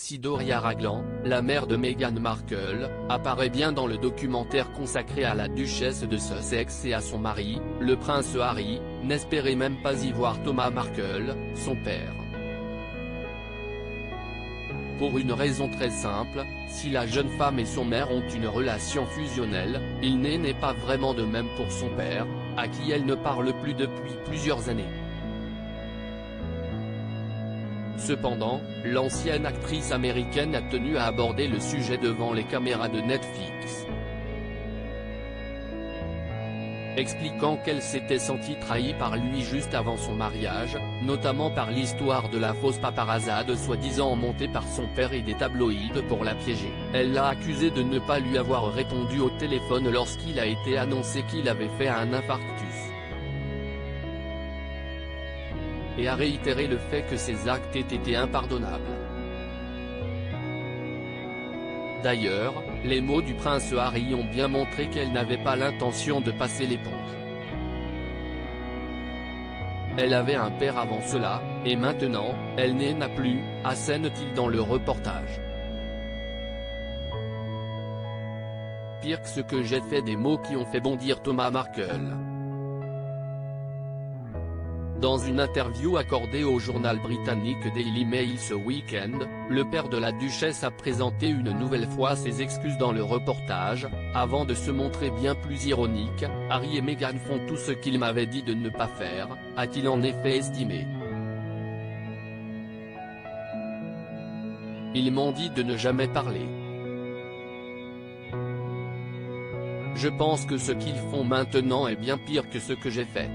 si Doria Ragland, la mère de Meghan Markle, apparaît bien dans le documentaire consacré à la duchesse de Sussex et à son mari, le prince Harry, n'espérait même pas y voir Thomas Markle, son père. Pour une raison très simple, si la jeune femme et son mère ont une relation fusionnelle, il n'est pas vraiment de même pour son père, à qui elle ne parle plus depuis plusieurs années. Cependant, l'ancienne actrice américaine a tenu à aborder le sujet devant les caméras de Netflix, expliquant qu'elle s'était sentie trahie par lui juste avant son mariage, notamment par l'histoire de la fausse paparazade soi-disant montée par son père et des tabloïds pour la piéger. Elle l'a accusé de ne pas lui avoir répondu au téléphone lorsqu'il a été annoncé qu'il avait fait un infarctus, et a réitéré le fait que ses actes aient été impardonnables. D'ailleurs, les mots du prince Harry ont bien montré qu'elle n'avait pas l'intention de passer l'éponge. Elle avait un père avant cela, et maintenant, elle n'en a plus, assène-t-il dans le reportage. Pire que ce que j'ai fait, des mots qui ont fait bondir Thomas Markle. Dans une interview accordée au journal britannique Daily Mail ce week-end, le père de la duchesse a présenté une nouvelle fois ses excuses dans le reportage, avant de se montrer bien plus ironique. « Harry et Meghan font tout ce qu'il m'avait dit de ne pas faire », a-t-il en effet estimé. Ils m'ont dit de ne jamais parler. Je pense que ce qu'ils font maintenant est bien pire que ce que j'ai fait.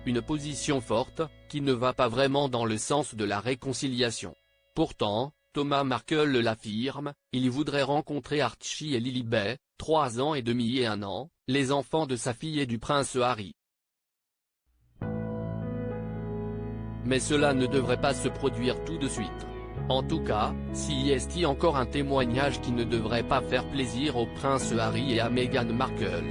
Une position forte, qui ne va pas vraiment dans le sens de la réconciliation. Pourtant, Thomas Markle l'affirme, il voudrait rencontrer Archie et Lilibet, 3 ans et demi et 1 an, les enfants de sa fille et du prince Harry. Mais cela ne devrait pas se produire tout de suite. En tout cas, s'il est encore un témoignage qui ne devrait pas faire plaisir au prince Harry et à Meghan Markle.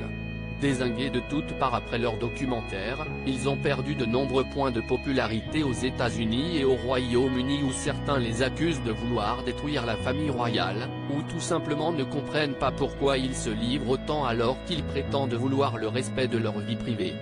Dézingués de toutes parts après leur documentaire, ils ont perdu de nombreux points de popularité aux États-Unis et au Royaume-Uni où certains les accusent de vouloir détruire la famille royale, ou tout simplement ne comprennent pas pourquoi ils se livrent autant alors qu'ils prétendent vouloir le respect de leur vie privée.